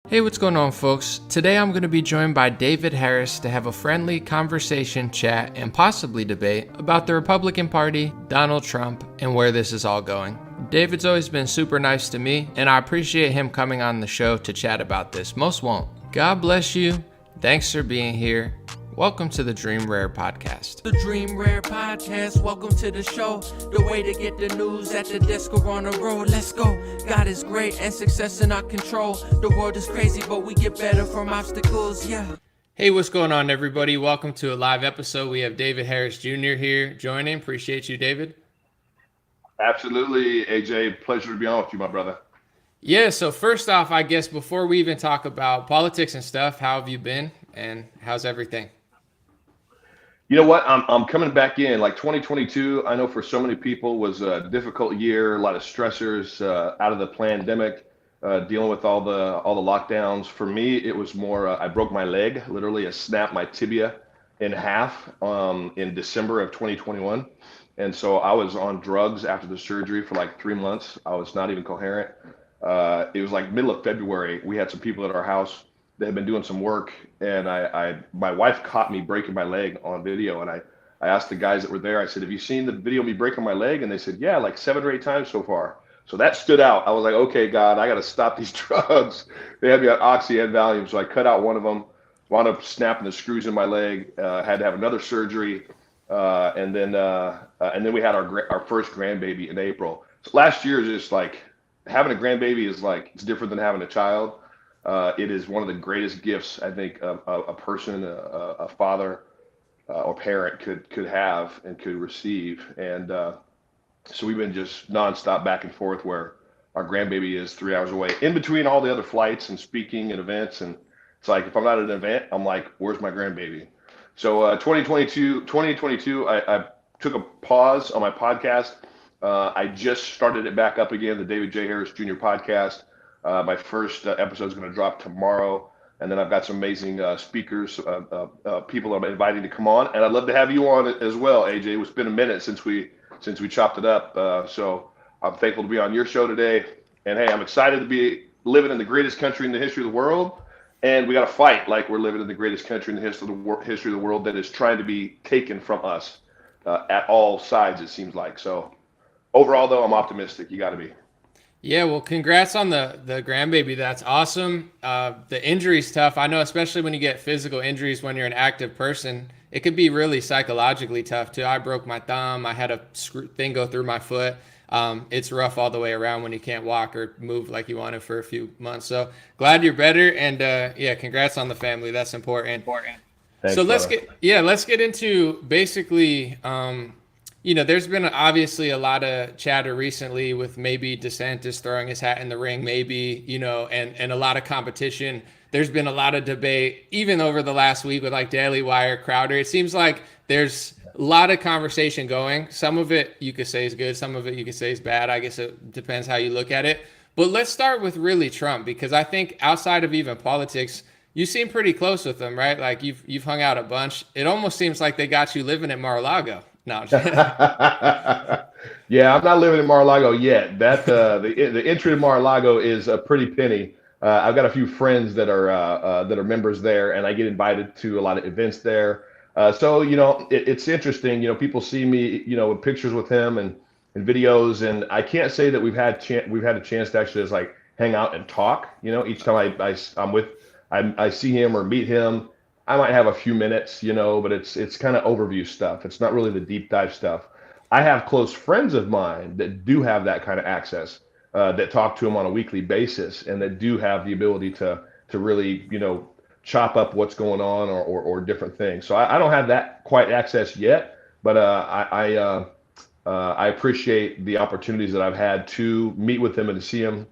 Hey, what's going on, folks? Today I'm going to be joined by David Harris to have a friendly conversation, chat, and possibly debate about the Republican Party, Donald Trump, and where this is all going. David's always been super nice to me, and I appreciate him coming on the show to chat about this. Most won't. God bless you. Thanks for being here. Welcome to the Dream Rare Podcast. The Dream Rare Podcast, welcome to the show. The way to get the news at the desk or on the road. Let's go. God is great and success in our control. The world is crazy, but we get better from obstacles, yeah. Hey, what's going on, everybody? Welcome to a live episode. We have David Harris Jr. here joining. Appreciate you, David. Absolutely, AJ. Pleasure to be on with you, my brother. Yeah, so first off, I guess before we even talk about politics and stuff, how have you been and how's everything? You know what? I'm coming back in. Like 2022, I know for so many people was a difficult year, a lot of stressors out of the pandemic, dealing with all the lockdowns. For me, it was more I broke my leg, literally I snapped my tibia in half in December of 2021. And so I was on drugs after the surgery for like 3 months. I was not even coherent. It was like middle of February. We had some people at our house. They had been doing some work, and my wife caught me breaking my leg on video, and I asked the guys that were there. I said, "Have you seen the video of me breaking my leg?" And they said, "Yeah, like 7 or 8 times so far." So that stood out. I was like, "Okay, God, I got to stop these drugs." They had me on Oxy and Valium, so I cut out one of them. Wound up snapping the screws in my leg. Had to have another surgery, and then we had our first grandbaby in April. So last year is just like having a grandbaby is like it's different than having a child. It is one of the greatest gifts I think a person, a father or parent could have and could receive. And so we've been just nonstop back and forth where our grandbaby is 3 hours away in between all the other flights and speaking and events. And it's like, if I'm not at an event, I'm like, where's my grandbaby? So 2022, I took a pause on my podcast. I just started it back up again, the David J. Harris Jr. podcast. My first episode is going to drop tomorrow, and then I've got some amazing speakers, people I'm inviting to come on, and I'd love to have you on as well, AJ. It's been a minute since we chopped it up, so I'm thankful to be on your show today. And hey, I'm excited to be living in the greatest country in the history of the world, and we got to fight like we're living in the greatest country in the history of the world that is trying to be taken from us at all sides. It seems like so. Overall, though, I'm optimistic. You got to be. Yeah, well, congrats on the grandbaby. That's awesome. The injury's tough. I know, especially when you get physical injuries when you're an active person, it could be really psychologically tough too. I broke my thumb. I had a thing go through my foot. It's rough all the way around when you can't walk or move like you wanted for a few months. So glad you're better. And yeah, congrats on the family. That's important. Thanks, So brother. let's get into basically, there's been obviously a lot of chatter recently with maybe DeSantis throwing his hat in the ring, maybe, and a lot of competition. There's been a lot of debate, even over the last week with like Daily Wire, Crowder. It seems like there's a lot of conversation going. Some of it you could say is good. Some of it you could say is bad. I guess it depends how you look at it. But let's start with really Trump, because I think outside of even politics, you seem pretty close with him, right? Like you've hung out a bunch. It almost seems like they got you living at Mar-a-Lago. No, I'm just Yeah, I'm not living in Mar-a-Lago yet. That the entry to Mar-a-Lago is a pretty penny. I've got a few friends that are members there, and I get invited to a lot of events there. So it's interesting. People see me, with pictures with him and videos, and I can't say that we've had a chance to actually just like hang out and talk. Each time I see him or meet him. I might have a few minutes, but it's kind of overview stuff. It's not really the deep dive stuff. I have close friends of mine that do have that kind of access, that talk to him on a weekly basis, and that do have the ability to really, chop up what's going on or different things. So I don't have that quite access yet, but I appreciate the opportunities that I've had to meet with him and to see him,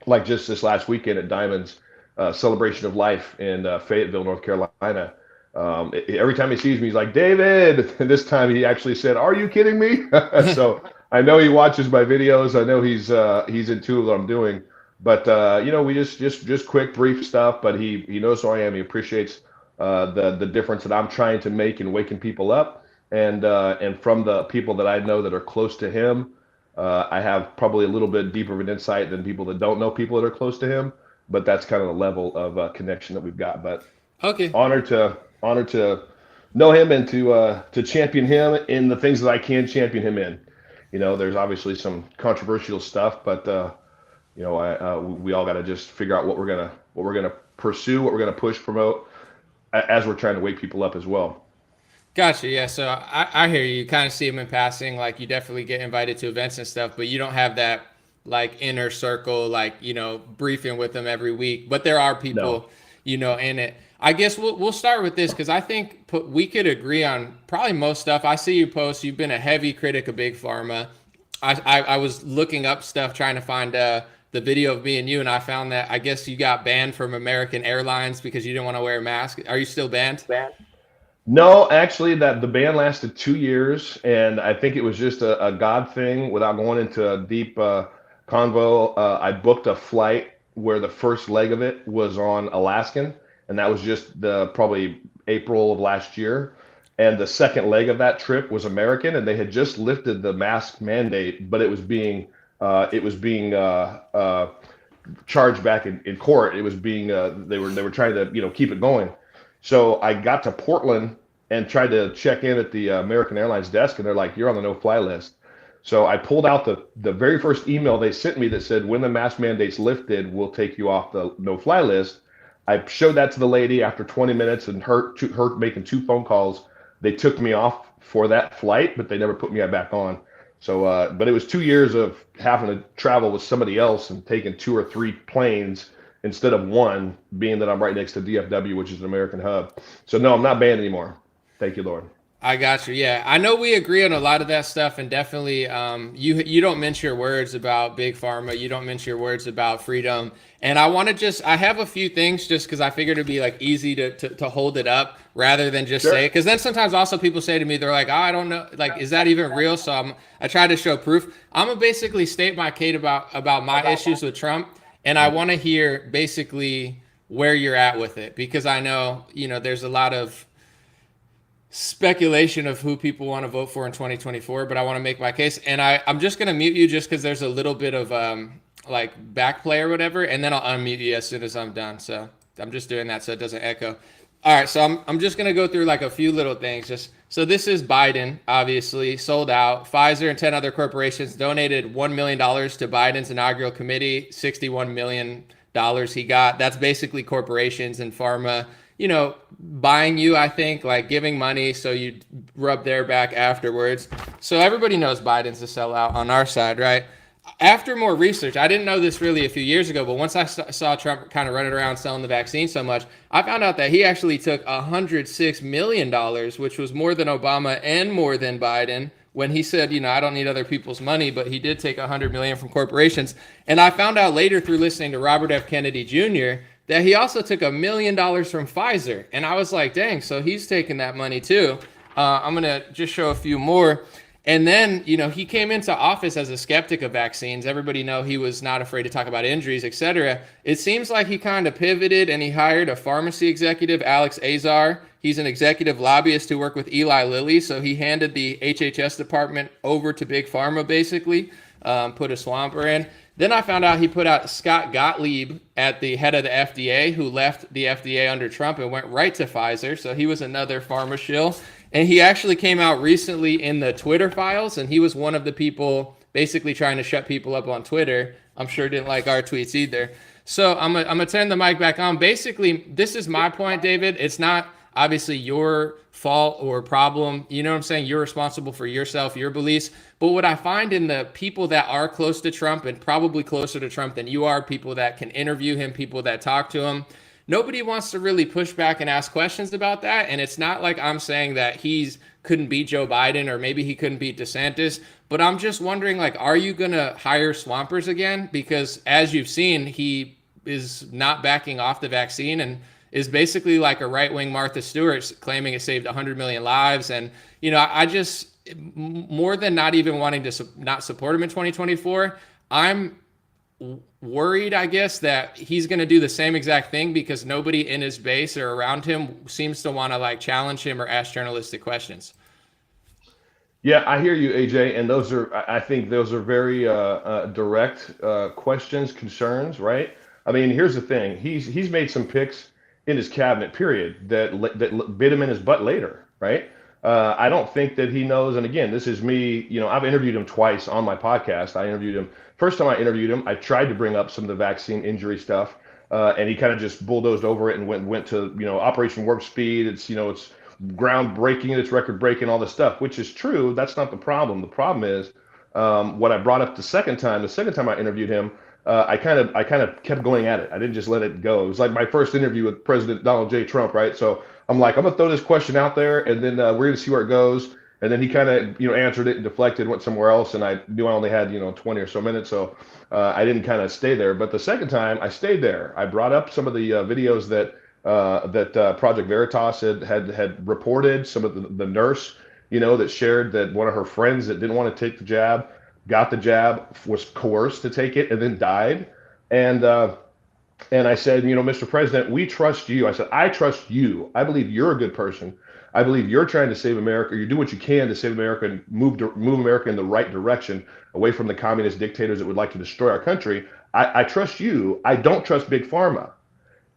like just this last weekend at Diamond's celebration of life in Fayetteville, North Carolina. Every time he sees me, he's like, "David." And this time he actually said, "Are you kidding me?" So I know he watches my videos. I know he's in tune with what I'm doing. But we just quick, brief stuff. But he knows who I am. He appreciates the difference that I'm trying to make in waking people up. And from the people that I know that are close to him, I have probably a little bit deeper of an insight than people that don't know people that are close to him. but that's kind of the level of connection that we've got. But Okay. honored to know him and to champion him in the things that I can champion him in. There's obviously some controversial stuff, but we all got to just figure out what we're gonna pursue, what we're gonna push, promote, as we're trying to wake people up as well. Gotcha. Yeah. So I hear you. Kind of see him in passing. Like you definitely get invited to events and stuff, but you don't have that like inner circle, like, briefing with them every week. But there are No. people, in it. I guess we'll start with this because I think we could agree on probably most stuff. I see you post. You've been a heavy critic of Big Pharma. I was looking up stuff trying to find the video of me and you, and I found that I guess you got banned from American Airlines because you didn't want to wear a mask. Are you still banned? No, actually, that the ban lasted 2 years, and I think it was just a God thing. Without going into a deep convo, I booked a flight where the first leg of it was on Alaskan, and that was just the probably April of last year. And the second leg of that trip was American, and they had just lifted the mask mandate, but it was being charged back in court. It was being they were trying to keep it going. So I got to Portland and tried to check in at the American Airlines desk, and they're like, "You're on the no-fly list." So I pulled out the very first email they sent me that said, "When the mask mandate's lifted, we'll take you off the no-fly list." I showed that to the lady after 20 minutes, and her making 2 phone calls. They took me off for that flight, but they never put me back on. So, but it was 2 years of having to travel with somebody else and taking 2 or 3 planes instead of one, being that I'm right next to DFW, which is an American hub. So no, I'm not banned anymore. Thank you, Lord. I got you. Yeah, I know we agree on a lot of that stuff, and definitely, you don't mince your words about Big Pharma. You don't mince your words about freedom. And I have a few things just because I figured it'd be like easy to hold it up rather than just say Sure. it. Because then sometimes also people say to me, they're like, oh, I don't know, like, is that even real? So I try to show proof. I'm gonna basically state my case about my issues with Trump, and I want to hear basically where you're at with it because I know there's a lot of speculation of who people want to vote for in 2024, but I want to make my case. And I'm just going to mute you just because there's a little bit of like backplay or whatever, and then I'll unmute you as soon as I'm done. So I'm just doing that so it doesn't echo. All right, so I'm just going to go through like a few little things. So this is Biden, obviously, sold out. Pfizer and 10 other corporations donated $1 million to Biden's inaugural committee, $61 million he got. That's basically corporations and pharma buying you, I think, like giving money so you rub their back afterwards. So everybody knows Biden's a sellout on our side, right? After more research, I didn't know this really a few years ago, but once I saw Trump kind of running around selling the vaccine so much, I found out that he actually took $106 million, which was more than Obama and more than Biden, when he said, I don't need other people's money, but he did take $100 million from corporations. And I found out later through listening to Robert F. Kennedy Jr., that he also took $1 million from Pfizer. And I was like, dang, so he's taking that money too. I'm going to just show a few more. And then, he came into office as a skeptic of vaccines. Everybody know he was not afraid to talk about injuries, etc. It seems like he kind of pivoted and he hired a pharmacy executive, Alex Azar. He's an executive lobbyist who worked with Eli Lilly. So he handed the HHS department over to Big Pharma, basically, put a swamper in. Then I found out he put out Scott Gottlieb at the head of the FDA, who left the FDA under Trump and went right to Pfizer. So he was another pharma shill. And he actually came out recently in the Twitter files, and he was one of the people basically trying to shut people up on Twitter. I'm sure didn't like our tweets either. So I'm gonna turn the mic back on. Basically, this is my point, David. It's not obviously your fault or problem. You know what I'm saying? You're responsible for yourself, your beliefs. But what I find in the people that are close to Trump and probably closer to Trump than you are, people that can interview him, people that talk to him, nobody wants to really push back and ask questions about that. And it's not like I'm saying that he's couldn't beat Joe Biden or maybe he couldn't beat DeSantis. But I'm just wondering, like, are you going to hire swampers again? Because as you've seen, he is not backing off the vaccine and is basically like a right-wing Martha Stewart claiming it saved 100 million lives. And, I just, more than not even wanting to not support him in 2024, I'm worried, I guess, that he's going to do the same exact thing because nobody in his base or around him seems to want to like challenge him or ask journalistic questions. Yeah, I hear you, AJ, and I think those are very direct questions, concerns, right? I mean, here's the thing. He's made some picks in his cabinet, period, that bit him in his butt later, right? I don't think that he knows. And again, this is me. I've interviewed him twice on my podcast. I interviewed him. First time I interviewed him, I tried to bring up some of the vaccine injury stuff, and he kind of just bulldozed over it and went to Operation Warp Speed. It's groundbreaking, it's record breaking, all this stuff, which is true. That's not the problem. The problem is what I brought up the second time. The second time I interviewed him, I kind of kept going at it. I didn't just let it go. It was like my first interview with President Donald J. Trump, right? So I'm like, I'm gonna throw this question out there, and then we're gonna see where it goes. And then he kind of answered it and deflected, went somewhere else, and I knew I only had 20 or so minutes, so I didn't kind of stay there. But the second time I stayed there. I brought up some of the videos that Project Veritas had reported. Some of the nurse, that shared that one of her friends that didn't want to take the jab got the jab, was coerced to take it, and then died. And and I said, Mr. President, we trust you. I said, I trust you. I believe you're a good person. I believe you're trying to save America. You do what you can to save America and move America in the right direction, away from the communist dictators that would like to destroy our country. I trust you. I don't trust Big Pharma.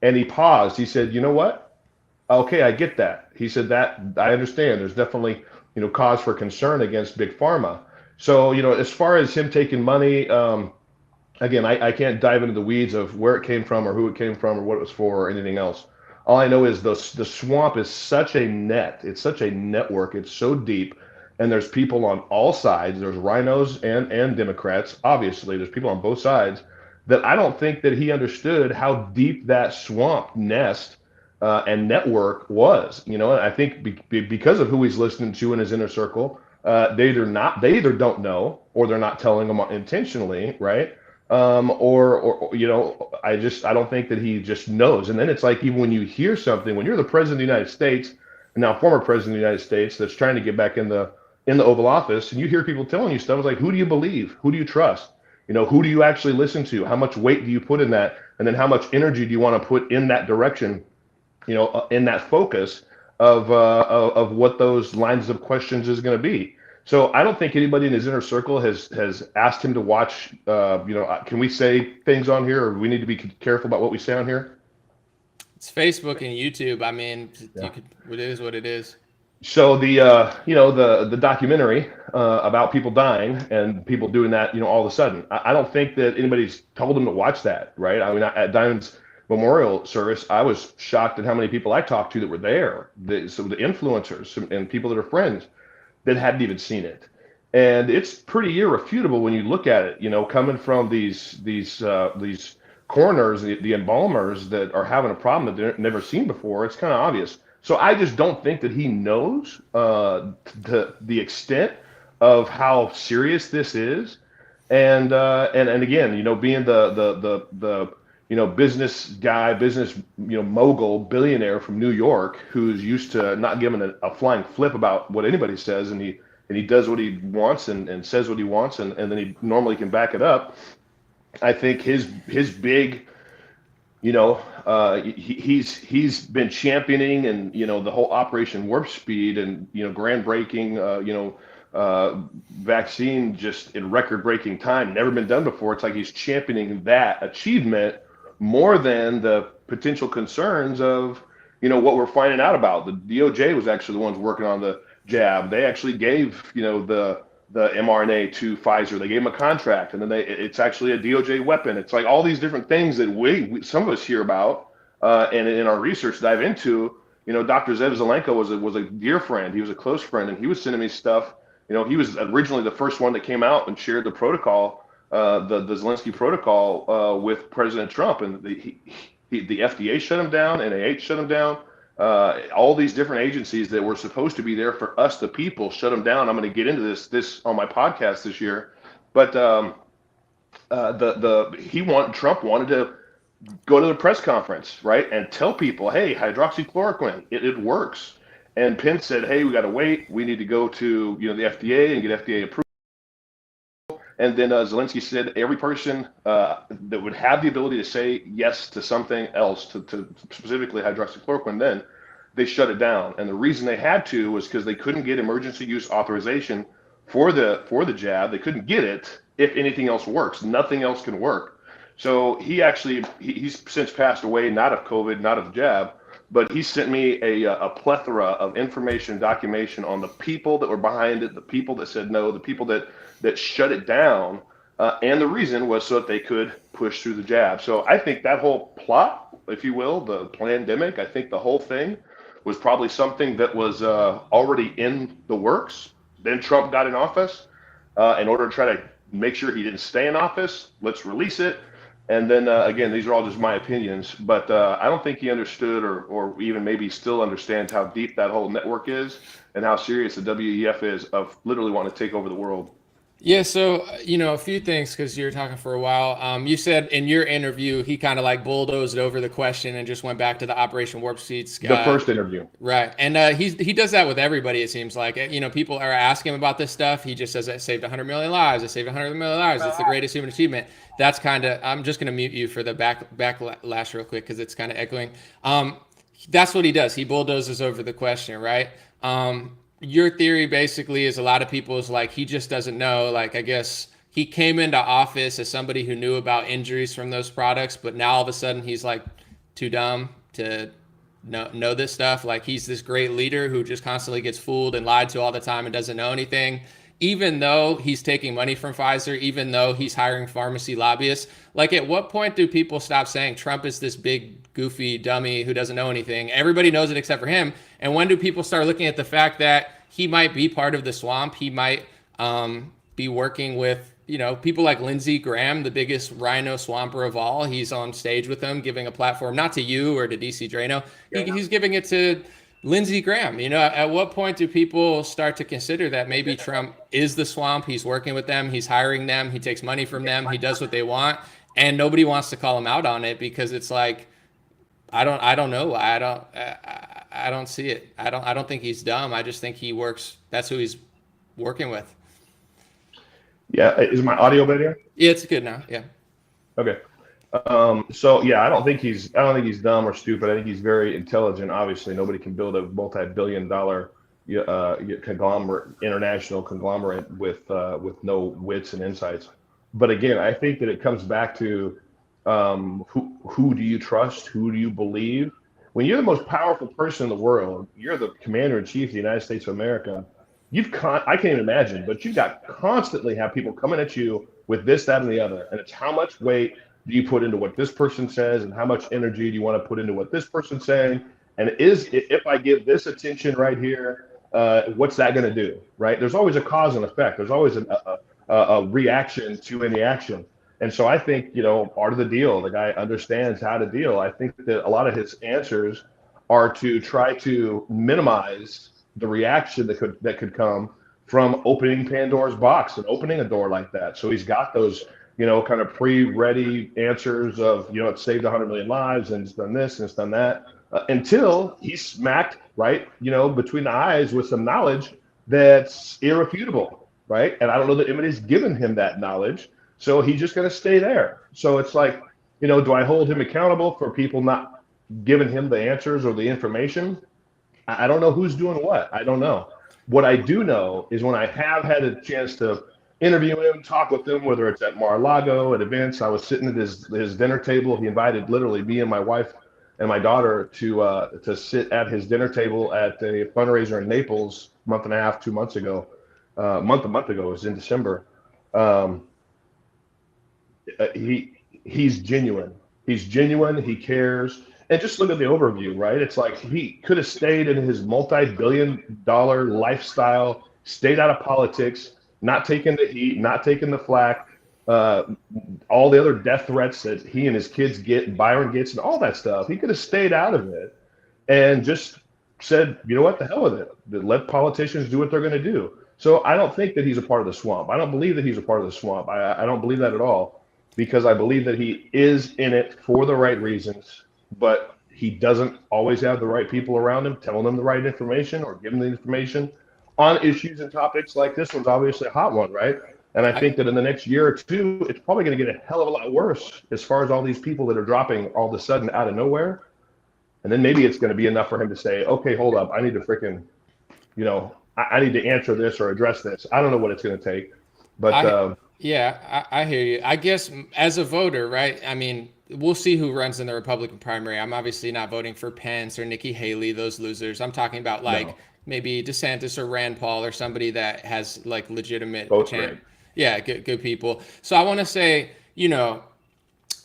And he paused. He said, you know what? Okay, I get that. He said that I understand. There's definitely, cause for concern against Big Pharma. So, as far as him taking money, again, I can't dive into the weeds of where it came from or who it came from or what it was for or anything else. All I know is the swamp is such a net. It's such a network. It's so deep. And there's people on all sides. There's rhinos and Democrats. Obviously, there's people on both sides that I don't think that he understood how deep that swamp nest and network was. And I think because of who he's listening to in his inner circle, they either don't know, or they're not telling them intentionally, right? Or I don't think that he just knows. And then it's like, even when you hear something, when you're the president of the United States, and now former president of the United States, that's trying to get back in the Oval Office, and you hear people telling you stuff, it's like, who do you believe? Who do you trust? Who do you actually listen to? How much weight do you put in that? And then how much energy do you want to put in that direction? In that focus of what those lines of questions is going to be. So I don't think anybody in his inner circle has asked him to watch. Can we say things on here, or we need to be careful about what we say on here? It's Facebook and YouTube. I mean, Yeah. it is what it is. So the documentary about people dying and people doing that, all of a sudden, I don't think that anybody's told them to watch that, right? I mean, at Diamond's memorial service, I was shocked at how many people I talked to that were there, some of the influencers and people that are friends that hadn't even seen it. And it's pretty irrefutable when you look at it, coming from these coroners, the embalmers that are having a problem that they've never seen before. It's kind of obvious. So I just don't think that he knows the extent of how serious this is. And again, being the business guy, mogul, billionaire from New York, who's used to not giving a flying flip about what anybody says, and he does what he wants and says what he wants, and then he normally can back it up. I think his big, he's been championing, and the whole Operation Warp Speed, and groundbreaking, vaccine just in record-breaking time, never been done before. It's like he's championing that achievement more than the potential concerns of, what we're finding out about. The DOJ was actually the ones working on the jab. They actually gave, the mRNA to Pfizer. They gave them a contract, and then it's actually a DOJ weapon. It's like all these different things that we some of us hear about, and in our research dive into. Dr. Zev Zelenko was a dear friend. He was a close friend, and he was sending me stuff. He was originally the first one that came out and shared the protocol, the Zelensky protocol with President Trump, and the FDA shut him down, NIH shut him down, all these different agencies that were supposed to be there for us, the people, shut him down. I'm going to get into this on my podcast this year, but Trump wanted to go to the press conference, right, and tell people, hey, hydroxychloroquine, it works. And Pence said, hey, we got to wait. We need to go to the FDA and get FDA approval. And then Zelensky said every person that would have the ability to say yes to something else, to specifically hydroxychloroquine, then they shut it down. And the reason they had to was because they couldn't get emergency use authorization for the jab. They couldn't get it if anything else works. Nothing else can work. So he's since passed away, not of COVID, not of the jab, but he sent me a plethora of information, documentation on the people that were behind it, the people that said no, the people that shut it down, and the reason was so that they could push through the jab. So I think that whole plot, if you will, the pandemic, I think the whole thing was probably something that was already in the works. Then Trump got in office in order to try to make sure he didn't stay in office. Let's release it. And then again, these are all just my opinions, but I don't think he understood or even maybe still understands how deep that whole network is and how serious the WEF is of literally wanting to take over the world. Yeah, so a few things because you were talking for a while. You said in your interview he kind of like bulldozed over the question and just went back to the Operation Warp Speed's The first interview. right, and he does that with everybody. It seems like people are asking him about this stuff. He just says, "I saved 100 million lives. I saved 100 million lives. It's the greatest human achievement." That's kind of. I'm just gonna mute you for the backlash real quick because it's kind of echoing. That's what he does. He bulldozes over the question, right? Your theory basically is a lot of people is like he just doesn't know. Like I guess he came into office as somebody who knew about injuries from those products, but now all of a sudden he's like too dumb to know this stuff. Like he's this great leader who just constantly gets fooled and lied to all the time and doesn't know anything. Even though he's taking money from Pfizer, even though he's hiring pharmacy lobbyists, like at what point do people stop saying Trump is this big goofy dummy who doesn't know anything? Everybody knows it except for him. And when do people start looking at the fact that he might be part of the swamp? He might be working with, people like Lindsey Graham, the biggest rhino swamper of all. He's on stage with them, giving a platform, not to you or to DC Drano. He's giving it to Lindsey Graham. At what point do people start to consider that maybe Trump is the swamp? He's working with them. He's hiring them. He takes money from them. He does what they want. And nobody wants to call him out on it because it's like, I don't know. I don't see it. I don't think he's dumb. I just think he works. That's who he's working with. Yeah. Is my audio better? Yeah, it's good now. Yeah. Okay. So yeah, I don't think he's dumb or stupid. I think he's very intelligent. Obviously, nobody can build a multi-billion-dollar international conglomerate with no wits and insights. But again, I think that it comes back to who do you trust? Who do you believe? When you're the most powerful person in the world, you're the commander in chief of the United States of America. I can't even imagine, but you've got constantly have people coming at you with this, that, and the other. And it's how much weight do you put into what this person says, and how much energy do you want to put into what this person's saying? And if I give this attention right here, what's that going to do? Right? There's always a cause and effect. There's always a reaction to any action. And so I think, part of the deal, the guy understands how to deal. I think that a lot of his answers are to try to minimize the reaction that could come from opening Pandora's box and opening a door like that. So he's got those, kind of pre-ready answers of, it's saved 100 million lives and it's done this and it's done that, until he's smacked right, between the eyes with some knowledge that's irrefutable, right? And I don't know that anybody's given him that knowledge. So he's just going to stay there. So it's like, do I hold him accountable for people not giving him the answers or the information? I don't know who's doing what. I don't know. What I do know is when I have had a chance to interview him, talk with him, whether it's at Mar-a-Lago, at events, I was sitting at his dinner table. He invited literally me and my wife and my daughter to sit at his dinner table at a fundraiser in Naples a month and a half, 2 months ago. A month ago, it was in December. He's genuine. He's genuine. He cares. And just look at the overview, right? It's like he could have stayed in his multi-billion-dollar lifestyle, stayed out of politics, not taking the heat, not taking the flack, all the other death threats that he and his kids get, Byron gets, and all that stuff. He could have stayed out of it and just said, you know what, the hell with it. Let politicians do what they're going to do. So I don't think that he's a part of the swamp. I don't believe that he's a part of the swamp. I don't believe that at all, because I believe that he is in it for the right reasons, but he doesn't always have the right people around him telling him the right information or giving the information on issues and topics like this one's obviously a hot one, right? And I think that in the next year or two, it's probably going to get a hell of a lot worse as far as all these people that are dropping all of a sudden out of nowhere. And then maybe it's going to be enough for him to say, okay, hold up, I need to freaking, I need to answer this or address this. I don't know what it's going to take, but Yeah, I hear you. I guess as a voter, right? I mean, we'll see who runs in the Republican primary. I'm obviously not voting for Pence or Nikki Haley, those losers. I'm talking about like No, maybe DeSantis or Rand Paul or somebody that has like legitimate both chance. great. Yeah, good people. So I want to say,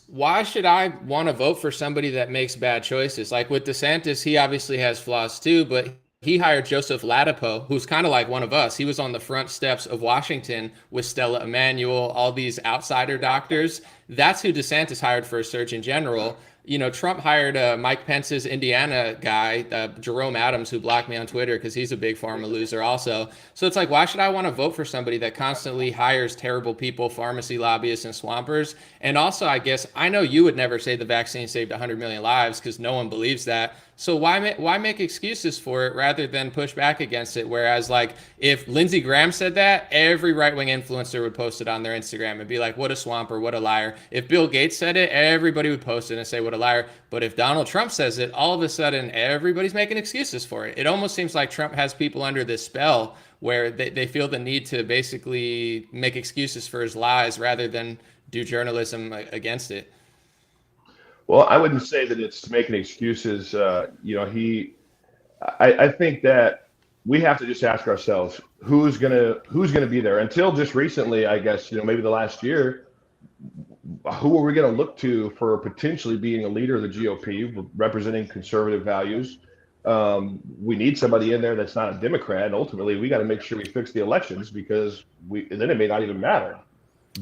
why should I want to vote for somebody that makes bad choices? Like with DeSantis, he obviously has flaws too, but he hired Joseph Ladapo, who's kind of like one of us. He was on the front steps of Washington with Stella Emanuel, all these outsider doctors. That's who DeSantis hired for a Surgeon General. Trump hired Mike Pence's Indiana guy, Jerome Adams, who blocked me on Twitter because he's a big pharma loser also. So it's like, why should I want to vote for somebody that constantly hires terrible people, pharmacy lobbyists, and swampers? And also, I guess, I know you would never say the vaccine saved 100 million lives because no one believes that. So why make excuses for it rather than push back against it? Whereas, like, if Lindsey Graham said that, every right-wing influencer would post it on their Instagram and be like, what a swamper, what a liar. If Bill Gates said it, everybody would post it and say, what a liar. But if Donald Trump says it, all of a sudden, everybody's making excuses for it. It almost seems like Trump has people under this spell where they feel the need to basically make excuses for his lies rather than do journalism against it. Well, I wouldn't say that it's making excuses. I think that we have to just ask ourselves who's gonna be there. Until just recently, I guess, maybe the last year, who are we going to look to for potentially being a leader of the GOP, representing conservative values? We need somebody in there that's not a Democrat. And ultimately, we got to make sure we fix the elections because then it may not even matter.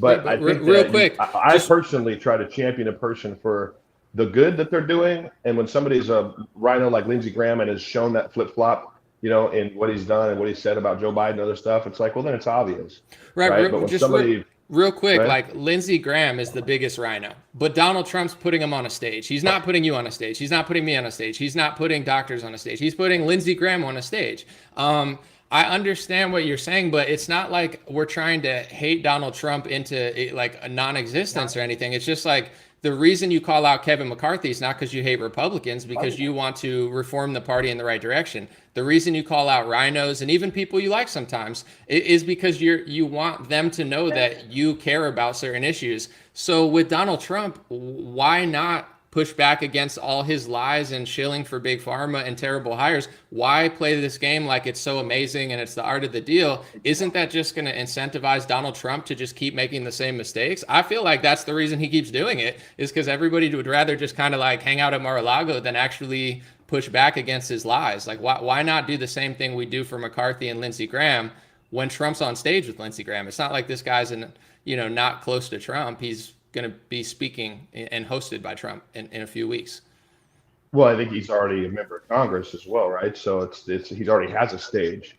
Wait, But I but think real that quick, I just personally try to champion a person for the good that they're doing. And when somebody's a rhino like Lindsey Graham and has shown that flip flop, in what he's done and what he said about Joe Biden and other stuff, it's like, well, then it's obvious, right, right? But when real quick, right? like Lindsey Graham is the biggest rhino, but Donald Trump's putting him on a stage. He's not putting you on a stage. He's not putting me on a stage. He's not putting doctors on a stage. He's putting Lindsey Graham on a stage. I understand what you're saying, but it's not like we're trying to hate Donald Trump into like a non-existence or anything. It's just like the reason you call out Kevin McCarthy is not because you hate Republicans, because you want to reform the party in the right direction. The reason you call out rhinos and even people you like sometimes is because you want them to know that you care about certain issues. So with Donald Trump, why not push back against all his lies and shilling for big pharma and terrible hires? Why play this game like it's so amazing and it's the art of the deal? Isn't that just going to incentivize Donald Trump to just keep making the same mistakes? I feel like that's the reason he keeps doing it, is because everybody would rather just kind of like hang out at Mar-a-Lago than actually push back against his lies. Like, why not do the same thing we do for McCarthy and Lindsey Graham when Trump's on stage with Lindsey Graham? It's not like this guy's not close to Trump. He's going to be speaking and hosted by Trump in a few weeks. Well, I think he's already a member of Congress as well, right? So it's he's already has a stage.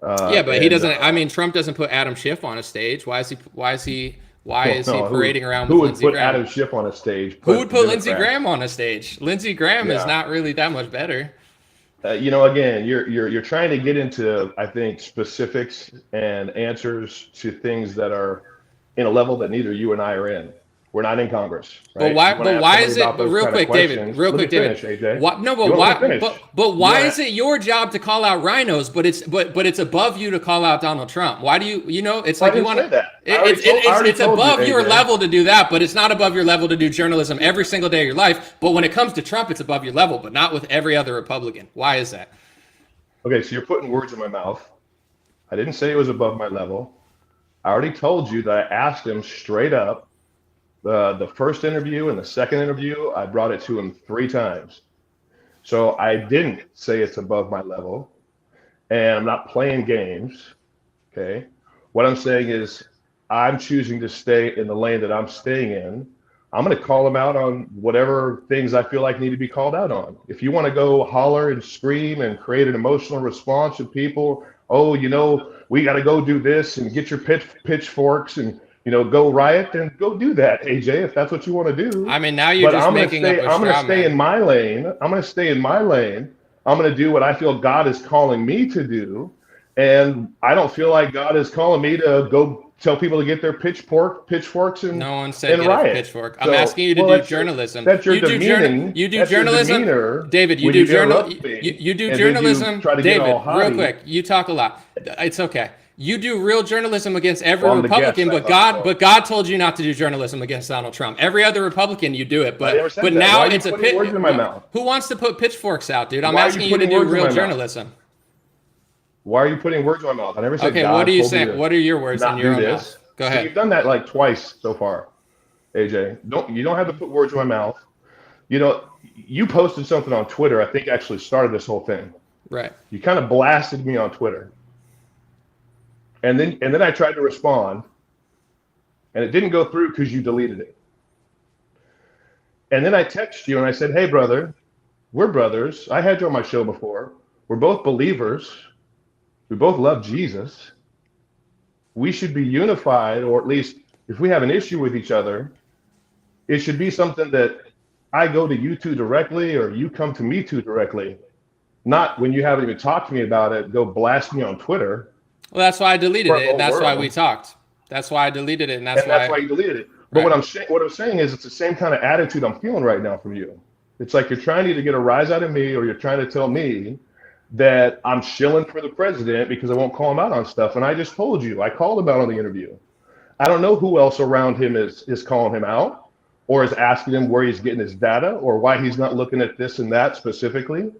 Yeah, but he doesn't. I mean, Trump doesn't put Adam Schiff on a stage. Why is he parading around with Lindsey Graham? Who would put Adam Schiff on a stage? Who would put Lindsey Graham on a stage? Lindsey Graham is Yeah. not really that much better. Again, you're trying to get into, I think, specifics and answers to things that are in a level that neither you and I are in. We're not in Congress, right? But why is it? But real quick, David. Real quick, David. AJ. What, no, but why? But why is it your job to call out rhinos? But it's above you to call out Donald Trump. Why do you? It's like you want to. It's above your level to do that, but it's not above your level to do journalism every single day of your life. But when it comes to Trump, it's above your level, but not with every other Republican. Why is that? Okay, so you're putting words in my mouth. I didn't say it was above my level. I already told you that I asked him straight up. The first interview and the second interview, I brought it to him 3 times. So I didn't say it's above my level, and I'm not playing games. Okay. What I'm saying is I'm choosing to stay in the lane that I'm staying in. I'm going to call him out on whatever things I feel like need to be called out on. If you want to go holler and scream and create an emotional response to people, we got to go do this and get your pitchforks and go riot, then go do that, AJ, if that's what you want to do. I mean, now you're just making up a straw man. I'm going to stay in my lane. I'm going to stay in my lane. I'm going to do what I feel God is calling me to do. And I don't feel like God is calling me to go tell people to get their pitchforks and no one said get riot. A pitchfork. I'm asking you to do journalism. That's your demeaning. You do journalism, David. You do journalism. You do journalism, David. Real quick, you talk a lot. It's okay. You do real journalism against every Well, I'm the Republican, guest, but God told you not to do journalism against Donald Trump. Every other Republican, you do it, I never said that. now Why are you it's a putting words in my mouth? Who wants to put pitchforks out, dude? I'm Why are you asking you to putting do words in real my mouth? journalism. Why are you putting words in my mouth? I never said Okay, God what are you told me saying? to What are your words in not your do own this. mouth? Go So ahead. you've done that like twice so far, AJ. You don't have to put words in my mouth. You know, you posted something on Twitter, I think actually started this whole thing. Right. You kind of blasted me on Twitter. And then I tried to respond, and it didn't go through because you deleted it. And then I texted you and I said, "Hey brother, we're brothers. I had you on my show before. We're both believers. We both love Jesus. We should be unified, or at least if we have an issue with each other, it should be something that I go to you two directly or you come to me to directly. Not when you haven't even talked to me about it, go blast me on Twitter." Well, that's why I deleted it, For and that's why world. we talked. That's why I deleted it, and And that's why you deleted it. But Right. what I'm saying is it's the same kind of attitude I'm feeling right now from you. It's like you're trying to either get a rise out of me or you're trying to tell me that I'm shilling for the president because I won't call him out on stuff. And I just told you, I called him out on the interview. I don't know who else around him is calling him out or is asking him where he's getting his data or why he's not looking at this and that specifically.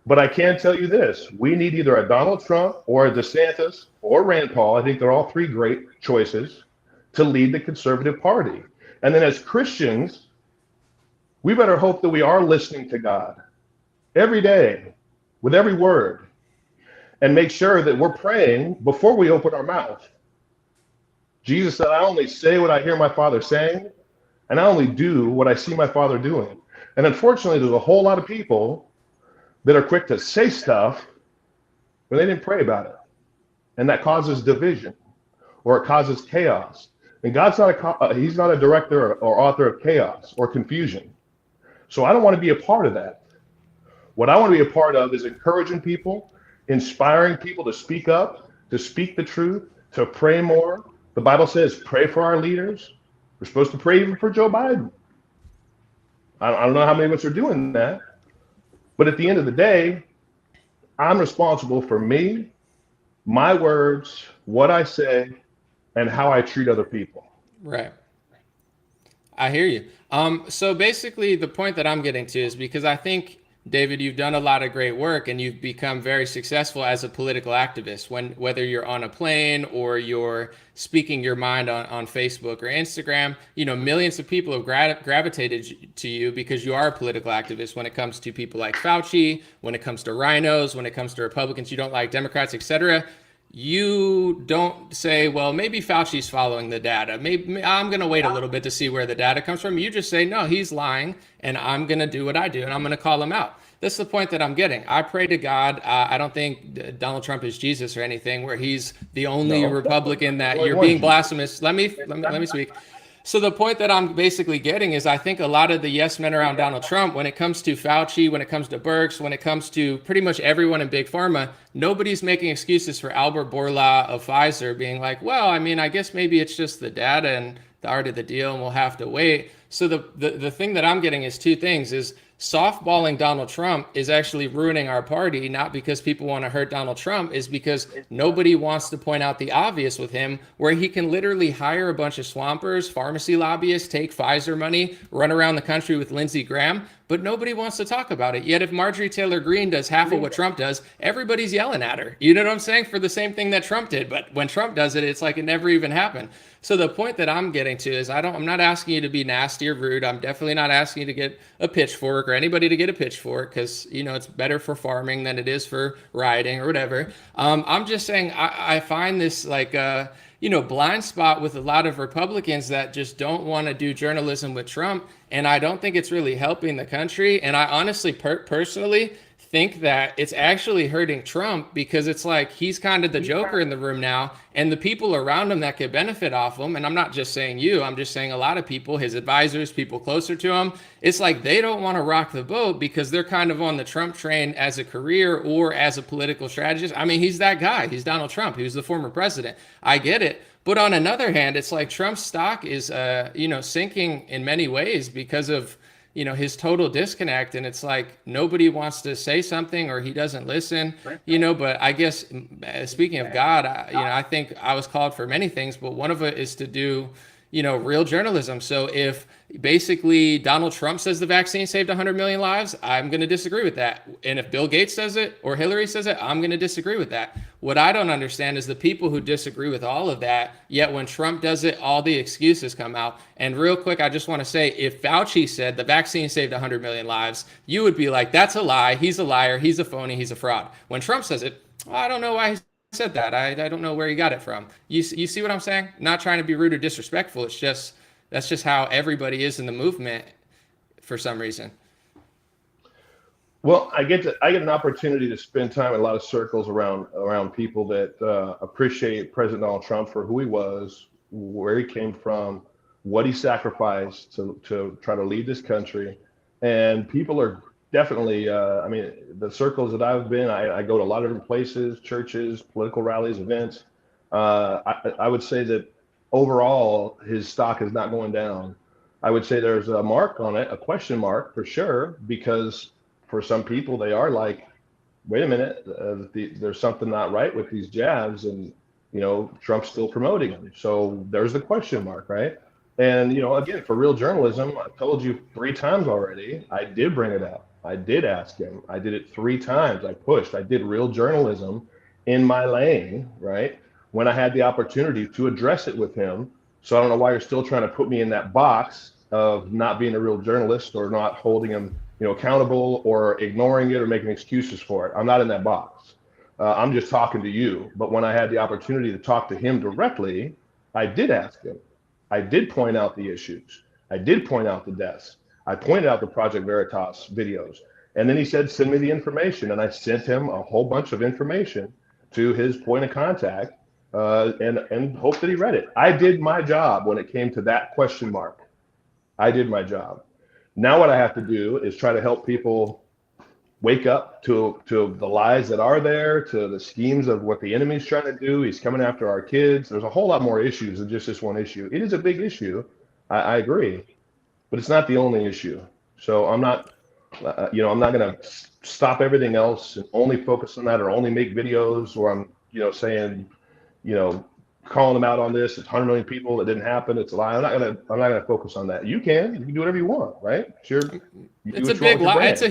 But I can tell you this, we need either a Donald Trump or a DeSantis or Rand Paul. I think they're all three great choices to lead the conservative party. And then as Christians, we better hope that we are listening to God every day with every word and make sure that we're praying before we open our mouth. Jesus said, "I only say what I hear my Father saying, and I only do what I see my Father doing." And unfortunately, there's a whole lot of people that are quick to say stuff when they didn't pray about it. And that causes division or it causes chaos. And God's not he's not a director or author of chaos or confusion. So I don't want to be a part of that. What I want to be a part of is encouraging people, inspiring people to speak up, to speak the truth, to pray more. The Bible says, pray for our leaders. We're supposed to pray even for Joe Biden. I don't know how many of us are doing that. But at the end of the day, I'm responsible for me, my words, what I say, and how I treat other people. Right. I hear you. So basically the point that I'm getting to is because I think, David, you've done a lot of great work and you've become very successful as a political activist. Whether you're on a plane or you're speaking your mind on Facebook or Instagram, millions of people have gravitated to you because you are a political activist when it comes to people like Fauci, when it comes to rhinos, when it comes to Republicans you don't like, Democrats, etc. You don't say, well, maybe Fauci's following the data. Maybe I'm going to wait a little bit to see where the data comes from. You just say, no, he's lying, and I'm going to do what I do, and I'm going to call him out. That's the point that I'm getting. I pray to God. I don't think Donald Trump is Jesus or anything, where he's the only Republican that you're being blasphemous. Let me speak. So the point that I'm basically getting is I think a lot of the yes men around Donald Trump, when it comes to Fauci, when it comes to Birx, when it comes to pretty much everyone in Big Pharma, nobody's making excuses for Albert Bourla of Pfizer being like, well, I mean, I guess maybe it's just the data and the art of the deal and we'll have to wait. So the thing that I'm getting is two things is softballing Donald Trump is actually ruining our party, not because people want to hurt Donald Trump, is because nobody wants to point out the obvious with him, where he can literally hire a bunch of swampers, pharmacy lobbyists, take Pfizer money, run around the country with Lindsey Graham, but nobody wants to talk about it. Yet if Marjorie Taylor Greene does half of what Trump does, everybody's yelling at her. You know what I'm saying? For the same thing that Trump did. But when Trump does it, it's like it never even happened. So the point that I'm getting to is I'm not asking you to be nasty or rude. I'm definitely not asking you to get a pitchfork or anybody to get a pitchfork because, it's better for farming than it is for rioting or whatever. I'm just saying I find this like blind spot with a lot of Republicans that just don't want to do journalism with Trump. And I don't think it's really helping the country. And I honestly, personally, think that it's actually hurting Trump because it's like he's kind of the joker in the room now, and the people around him that could benefit off him, and I'm not just saying you, I'm just saying a lot of people, his advisors, people closer to him, it's like they don't want to rock the boat because they're kind of on the Trump train as a career or as a political strategist. I mean, he's that guy. He's Donald Trump. He was the former president. I get it. But on another hand, it's like Trump's stock is, sinking in many ways because of his total disconnect. And it's like nobody wants to say something or he doesn't listen, but I guess speaking of God, I think I was called for many things, but one of it is to do real journalism. So if basically Donald Trump says the vaccine saved 100 million lives, I'm going to disagree with that. And if Bill Gates says it or Hillary says it, I'm going to disagree with that. What I don't understand is the people who disagree with all of that, yet when Trump does it, all the excuses come out. And real quick, I just want to say, if Fauci said the vaccine saved 100 million lives, you would be like, that's a lie. He's a liar. He's a phony. He's a fraud. When Trump says it, I don't know why he said that. I don't know where he got it from. You see what I'm saying? Not trying to be rude or disrespectful. It's just that's just how everybody is in the movement for some reason. Well, I get an opportunity to spend time in a lot of circles around people that appreciate President Donald Trump for who he was, where he came from, what he sacrificed to try to lead this country, and people are definitely, I mean, the circles that I've been, I go to a lot of different places, churches, political rallies, events. I would say that overall, his stock is not going down. I would say there's a mark on it, a question mark for sure, because for some people, they are like, wait a minute, there's something not right with these jabs, and Trump's still promoting them. So there's the question mark, right? And again, for real journalism, I told you 3 times already, I did bring it up. I did ask him. I did it 3 times. I pushed. I did real journalism in my lane, right? When I had the opportunity to address it with him. So I don't know why you're still trying to put me in that box of not being a real journalist or not holding him, accountable or ignoring it or making excuses for it. I'm not in that box. I'm just talking to you. But when I had the opportunity to talk to him directly, I did ask him. I did point out the issues. I did point out the deaths. I pointed out the Project Veritas videos. And then he said, send me the information. And I sent him a whole bunch of information to his point of contact and hope that he read it. I did my job when it came to that question mark. I did my job. Now what I have to do is try to help people wake up to the lies that are there, to the schemes of what the enemy's trying to do. He's coming after our kids. There's a whole lot more issues than just this one issue. It is a big issue. I agree. But it's not the only issue. So I'm not, I'm not going to stop everything else and only focus on that or only make videos where I'm, saying, calling them out on this. It's 100 million people. It didn't happen. It's a lie. I'm not going to focus on that. You can do whatever you want, right? Sure. It's a big lie. It's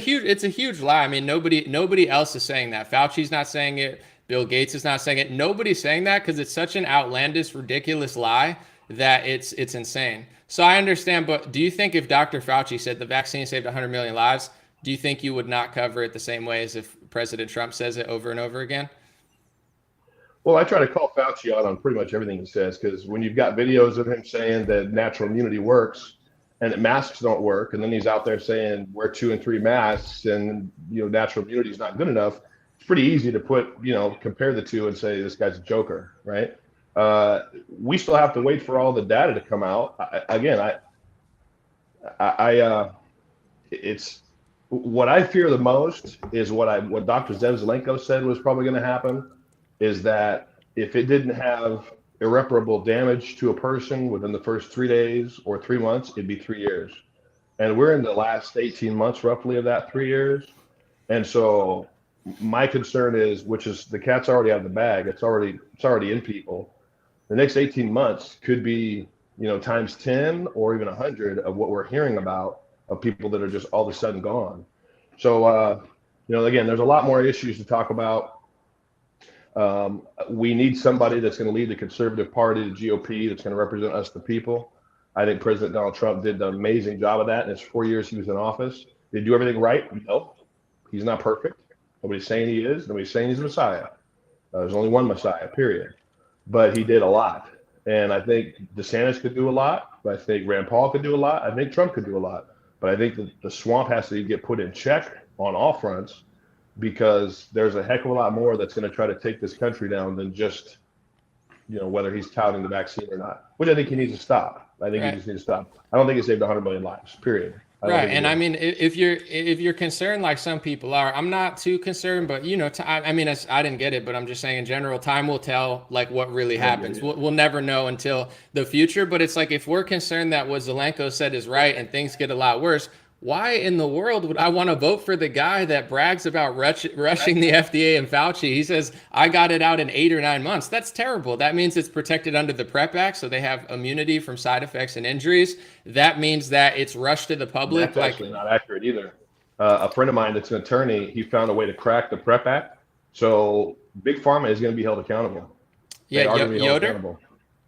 a huge lie. I mean, nobody else is saying that. Fauci's not saying it. Bill Gates is not saying it. Nobody's saying that because it's such an outlandish, ridiculous lie that it's insane. So I understand, but do you think if Dr. Fauci said the vaccine saved 100 million lives, do you think you would not cover it the same way as if President Trump says it over and over again? Well, I try to call Fauci out on pretty much everything he says, because when you've got videos of him saying that natural immunity works and that masks don't work, and then he's out there saying wear 2 and 3 masks and natural immunity is not good enough, it's pretty easy to compare the two and say this guy's a joker, right? We still have to wait for all the data to come out. It's what I fear the most is what Dr. Zelenko said was probably going to happen, is that if it didn't have irreparable damage to a person within the first 3 days or 3 months, it'd be 3 years. And we're in the last 18 months roughly of that 3 years. And so my concern is, which is the cat's already out of the bag, it's already in people. The next 18 months could be, times 10 or even 100 of what we're hearing about of people that are just all of a sudden gone. So, again, there's a lot more issues to talk about. We need somebody that's going to lead the conservative party, the GOP, that's going to represent us, the people. I think President Donald Trump did an amazing job of that in his 4 years he was in office. Did he do everything right? No. He's not perfect. Nobody's saying he is. Nobody's saying he's a Messiah. There's only one Messiah, period. But he did a lot. And I think DeSantis could do a lot. I think Rand Paul could do a lot. I think Trump could do a lot. But I think the swamp has to get put in check on all fronts, because there's a heck of a lot more that's going to try to take this country down than just, whether he's touting the vaccine or not, which I think he needs to stop. I think he just needs to stop. I don't think it saved 100 million lives, period. Right. And I mean, if you're concerned like some people are, I'm not too concerned, but I didn't get it, but I'm just saying in general, time will tell like what really happens. We'll never know until the future. But it's like, if we're concerned that what Zelenko said is right and things get a lot worse, why in the world would I want to vote for the guy that brags about rushing the FDA and Fauci? He says, I got it out in 8 or 9 months. That's terrible. That means it's protected under the PrEP Act, so they have immunity from side effects and injuries. That means that it's rushed to the public. That's actually not accurate either. A friend of mine that's an attorney, he found a way to crack the PrEP Act. So Big Pharma is going to be held accountable. Yeah,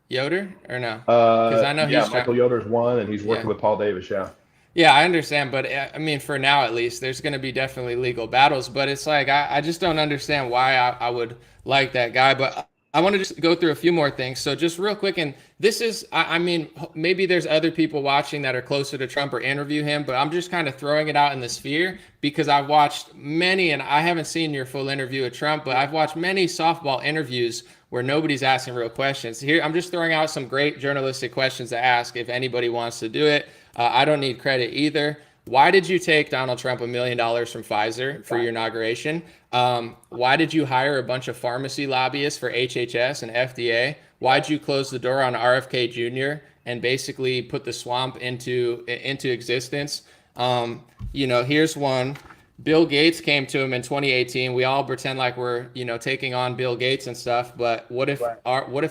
Yoder or no? Because I know he's Michael Yoder's one, and he's working with Paul Davis. Yeah. Yeah, I understand, but I mean, for now at least, there's going to be definitely legal battles. But it's like I just don't understand why I would like that guy. But I want to just go through a few more things. So just real quick, and this is, I mean, maybe there's other people watching that are closer to Trump or interview him, but I'm just kind of throwing it out in the sphere because I've watched many, and I haven't seen your full interview with Trump, but I've watched many softball interviews where nobody's asking real questions. Here, I'm just throwing out some great journalistic questions to ask if anybody wants to do it. I don't need credit either. Why did you take Donald Trump $1 million from Pfizer for your inauguration? Why did you hire a bunch of pharmacy lobbyists for HHS and FDA? Why'd you close the door on RFK Jr. and basically put the swamp into existence? Here's one. Bill Gates came to him in 2018. We all pretend like we're, taking on Bill Gates and stuff. But what if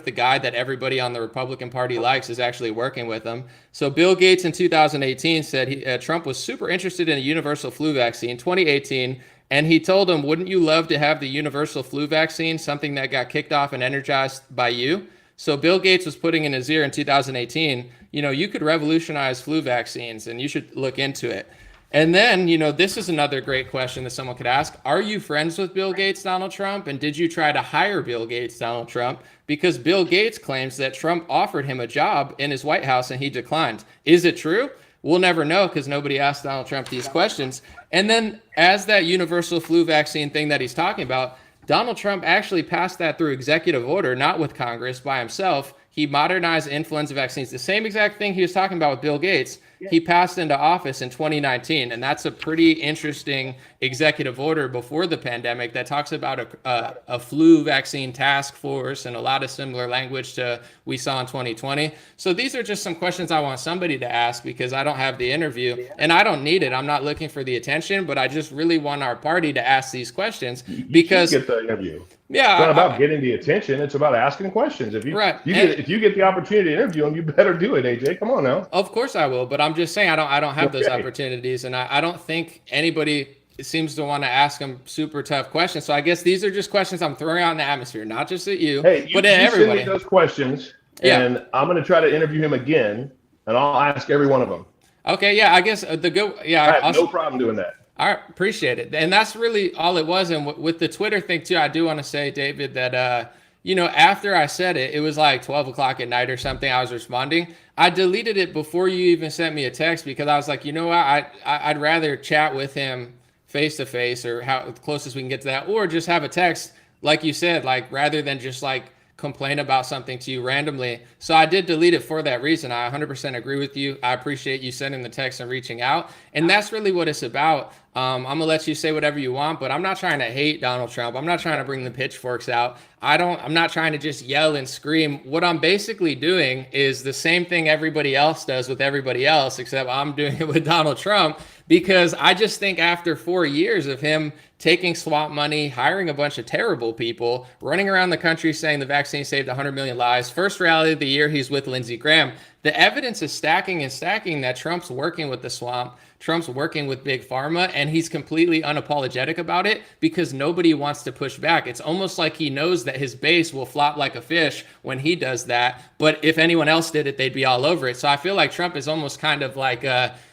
the guy that everybody on the Republican Party likes is actually working with him? So Bill Gates in 2018 said Trump was super interested in a universal flu vaccine. 2018, and he told him, "Wouldn't you love to have the universal flu vaccine, something that got kicked off and energized by you?" So Bill Gates was putting in his ear in 2018, you could revolutionize flu vaccines, and you should look into it. And then, this is another great question that someone could ask. Are you friends with Bill Gates, Donald Trump? And did you try to hire Bill Gates, Donald Trump? Because Bill Gates claims that Trump offered him a job in his White House and he declined. Is it true? We'll never know because nobody asked Donald Trump these questions. And then as that universal flu vaccine thing that he's talking about, Donald Trump actually passed that through executive order, not with Congress, by himself. He modernized influenza vaccines, the same exact thing he was talking about with Bill Gates. He passed into office in 2019, and that's a pretty interesting executive order before the pandemic that talks about a flu vaccine task force and a lot of similar language to we saw in 2020. So these are just some questions I want somebody to ask because I don't have the interview, and I don't need it. I'm not looking for the attention, but I just really want our party to ask these questions because you get the interview. Yeah, it's not about getting the attention. It's about asking questions. If you get the opportunity to interview them, you better do it, AJ. Come on now. Of course I will, but I'm just saying I don't have those opportunities, and I don't think anybody seems to want to ask them super tough questions. So I guess these are just questions I'm throwing out in the atmosphere, not just at you, but at everybody. Send me those questions, and I'm going to try to interview him again, and I'll ask every one of them. Okay, yeah, I guess I have no problem doing that. All right, appreciate it. And that's really all it was. And with the Twitter thing too, I do want to say, David, that, after I said it, it was like 12 o'clock at night or something. I was responding. I deleted it before you even sent me a text because I was like, I'd rather chat with him face to face or how closest we can get to that, or just have a text, like you said, like rather than just like complain about something to you randomly. So I did delete it for that reason. I 100% agree with you. I appreciate you sending the text and reaching out. And that's really what it's about. I'm going to let you say whatever you want, but I'm not trying to hate Donald Trump. I'm not trying to bring the pitchforks out. I'm not trying to just yell and scream. What I'm basically doing is the same thing everybody else does with everybody else, except I'm doing it with Donald Trump, because I just think after 4 years of him taking swamp money, hiring a bunch of terrible people, running around the country saying the vaccine saved 100 million lives, first rally of the year, he's with Lindsey Graham. The evidence is stacking and stacking that Trump's working with the swamp, Trump's working with Big Pharma, and he's completely unapologetic about it because nobody wants to push back. It's almost like he knows that his base will flop like a fish when he does that, but if anyone else did it, they'd be all over it. So I feel like Trump is almost kind of like,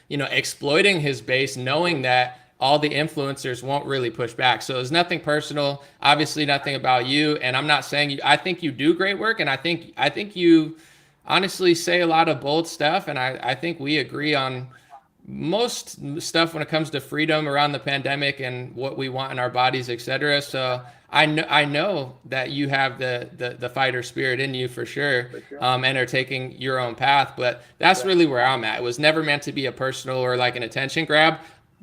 exploiting his base, knowing that all the influencers won't really push back. So it's nothing personal, obviously nothing about you. And I'm not saying I think you do great work. And I think you honestly say a lot of bold stuff. And I think we agree on most stuff when it comes to freedom around the pandemic and what we want in our bodies, etc. So I know that you have the fighter spirit in you for sure, and are taking your own path. But that's really where I'm at. It was never meant to be a personal or like an attention grab.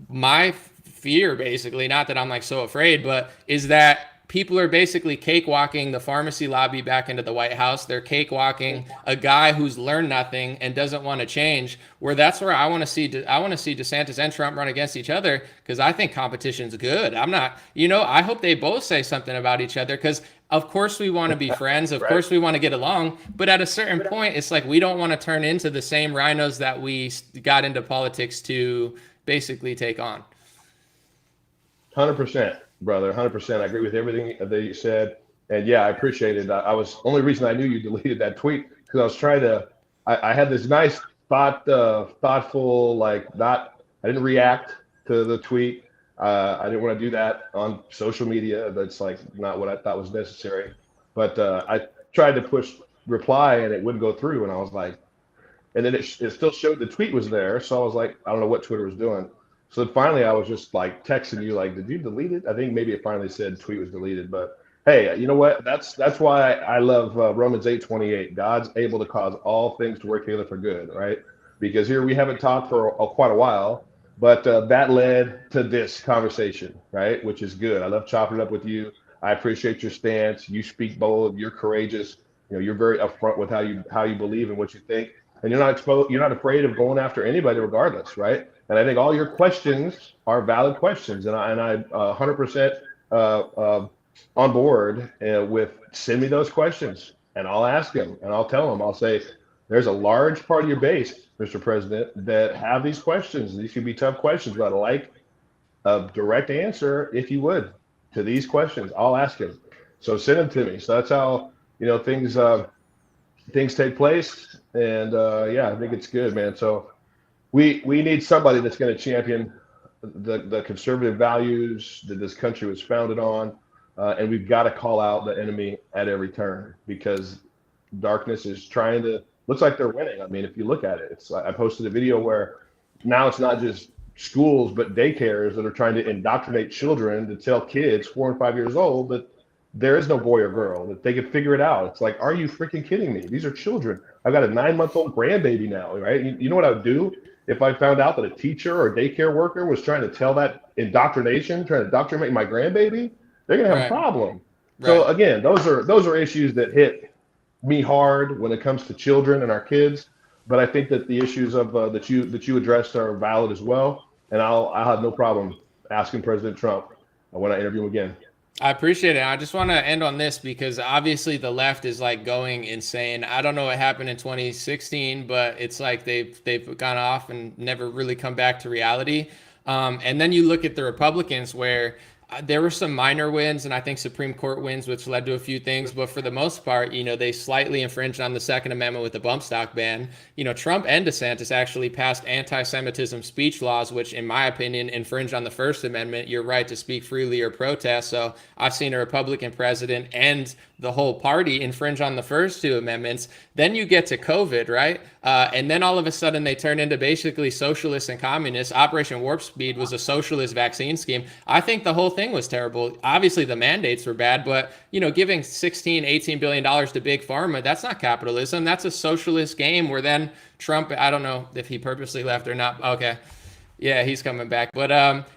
My fear, basically, not that I'm like so afraid, but is that people are basically cakewalking the pharmacy lobby back into the White House. They're cakewalking a guy who's learned nothing and doesn't want to change. Where that's where I want to see DeSantis and Trump run against each other, because I think competition's good. I'm not, I hope they both say something about each other, because of course we want to be friends. Of course we want to get along. But at a certain point, it's like we don't want to turn into the same rhinos that we got into politics to basically take on. 100%, brother. 100%. I agree with everything that you said. And yeah, I appreciate it. I was only reason I knew you deleted that tweet because I was trying to. I had this nice thoughtful, like I didn't react to the tweet. I didn't want to do that on social media. That's like not what I thought was necessary. But I tried to push reply and it wouldn't go through. And I was like, and then it still showed the tweet was there. So I was like, I don't know what Twitter was doing. So then finally I was just like texting you like, did you delete it? I think maybe it finally said tweet was deleted. But hey, you know what? That's why I love Romans 8:28. God's able to cause all things to work together for good, right? Because here we haven't talked for quite a while, but that led to this conversation, right? Which is good. I love chopping it up with you. I appreciate your stance. You speak bold. You're courageous. You're very upfront with how you believe and what you think, and you're not afraid of going after anybody, regardless, right? And I think all your questions are valid questions, and I 100% on board with send me those questions, and I'll ask them, and I'll tell them. I'll say, there's a large part of your base, Mr. President, that have these questions. These could be tough questions, but I'd like a direct answer, if you would, to these questions. I'll ask him. So send them to me. So that's how things take place, and yeah, I think it's good, man. So we need somebody that's going to champion the conservative values that this country was founded on, and we've got to call out the enemy at every turn, because darkness is trying to. Looks like they're winning. I mean, if you look at it, I posted a video where now it's not just schools, but daycares that are trying to indoctrinate children to tell kids 4 and 5 years old that there is no boy or girl, that they can figure it out. It's like, are you freaking kidding me? These are children. I've got a 9-month-old grandbaby now, right? You know what I would do if I found out that a teacher or a daycare worker was trying to tell that indoctrination, trying to indoctrinate my grandbaby? They're gonna have a problem. Right. So again, those are issues that hit me hard when it comes to children and our kids, but I think that the issues of that you addressed are valid as well, and I'll have no problem asking President Trump when I interview him again. I appreciate it. I just want to end on this because obviously the left is like going insane. I don't know what happened in 2016, but it's like they've gone off and never really come back to reality. And then you look at the Republicans where there were some minor wins and I think Supreme Court wins, which led to a few things. But for the most part, they slightly infringed on the Second Amendment with the bump stock ban. Trump and DeSantis actually passed anti-Semitism speech laws, which in my opinion infringe on the First Amendment, your right to speak freely or protest. So I've seen a Republican president and the whole party infringe on the first two amendments. Then you get to COVID, right? And then all of a sudden they turn into basically socialists and communists. Operation Warp Speed was a socialist vaccine scheme. I think the whole thing was terrible. Obviously the mandates were bad, but giving $16-18 billion to big pharma, that's not capitalism. That's a socialist game where then Trump, I don't know if he purposely left or not. Okay. Yeah, he's coming back. But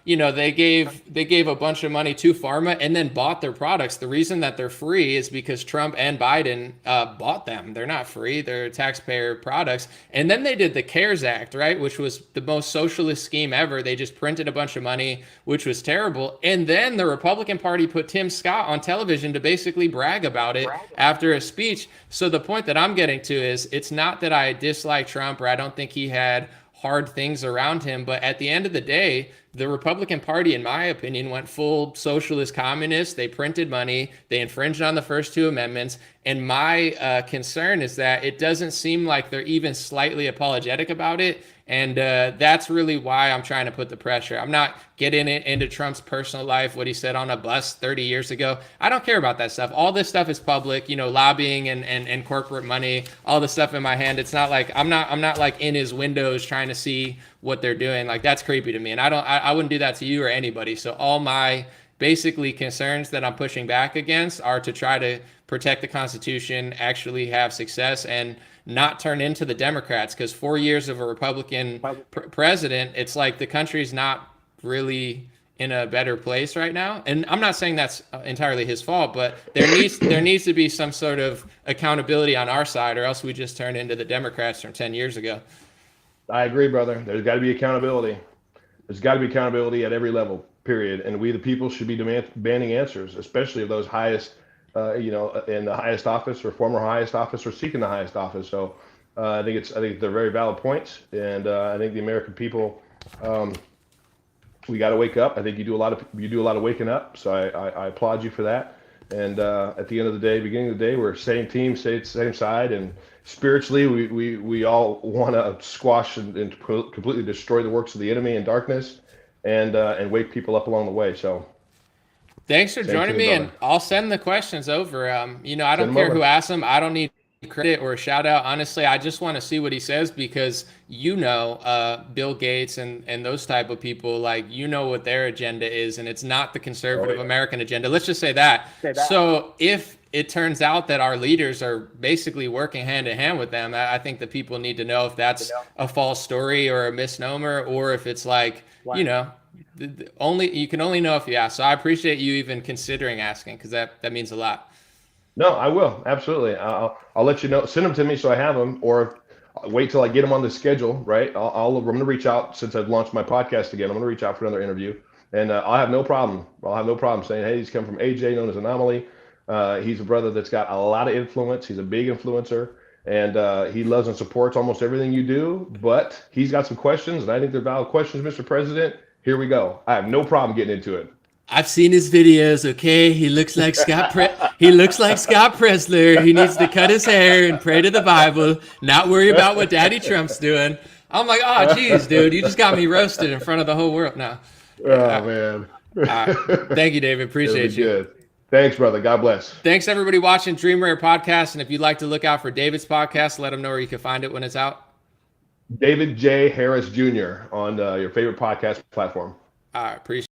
they gave a bunch of money to pharma and then bought their products. The reason that they're free is because Trump and Biden bought them. They're not free. They're taxpayer products. And then they did the CARES Act, right, which was the most socialist scheme ever. They just printed a bunch of money, which was terrible. And then the Republican Party put Tim Scott on television to basically brag about it after a speech. So the point that I'm getting to is it's not that I dislike Trump or I don't think he had hard things around him. But at the end of the day, the Republican Party, in my opinion, went full socialist communist. They printed money. They infringed on the first two amendments. And my concern is that it doesn't seem like they're even slightly apologetic about it. And that's really why I'm trying to put the pressure. I'm not getting into Trump's personal life, what he said on a bus 30 years ago. I don't care about that stuff. All this stuff is public, lobbying and corporate money, all the stuff in my hand. It's not like I'm not like in his windows trying to see what they're doing. Like that's creepy to me. And I wouldn't do that to you or anybody. So all my basically concerns that I'm pushing back against are to try to protect the Constitution, actually have success, and not turn into the Democrats. Because 4 years of a Republican president, it's like the country's not really in a better place right now. And I'm not saying that's entirely his fault, but there needs to be some sort of accountability on our side, or else we just turn into the Democrats from 10 years ago. I agree, brother. There's got to be accountability. There's got to be accountability at every level, period. And we, the people, should be demanding answers, especially of those highest, in the highest office or former highest office or seeking the highest office. So I think they're very valid points. And I think the American people, we got to wake up. I think you do a lot of waking up. So I applaud you for that. And at the end of the day, beginning of the day, we're same team, same side, and spiritually, we all want to squash and completely destroy the works of the enemy in darkness, and wake people up along the way. So, thanks for joining me, and I'll send the questions over. I don't care who asks them. I don't need credit or a shout out. Honestly, I just want to see what he says, because Bill Gates and those type of people, like, what their agenda is, and it's not the conservative American agenda. Let's just say that. So if it turns out that our leaders are basically working hand in hand with them, I think that people need to know if that's a false story or a misnomer, or if it's like, you can only know if you ask. So I appreciate you even considering asking, because that means a lot. No, I will. Absolutely. I'll let you know. Send them to me so I have them, or wait till I get them on the schedule, right? I'm going to reach out since I've launched my podcast again. I'm going to reach out for another interview, and I'll have no problem. Saying, hey, he's come from AJ, known as An0maly. He's a brother that's got a lot of influence. He's a big influencer, and he loves and supports almost everything you do, but he's got some questions, and I think they're valid questions, Mr. President. Here we go. I have no problem getting into it. I've seen his videos. Okay, he looks like he looks like Scott Presler. He needs to cut his hair and pray to the Bible, not worry about what Daddy Trump's doing. I'm like, oh, geez, dude, you just got me roasted in front of the whole world now. Oh, man. Thank you, David. Appreciate you. Good. Thanks, brother. God bless. Thanks, everybody watching Dream Rare Podcast. And if you'd like to look out for David's podcast, let him know where you can find it when it's out. David J. Harris Jr. on your favorite podcast platform. All right, appreciate it.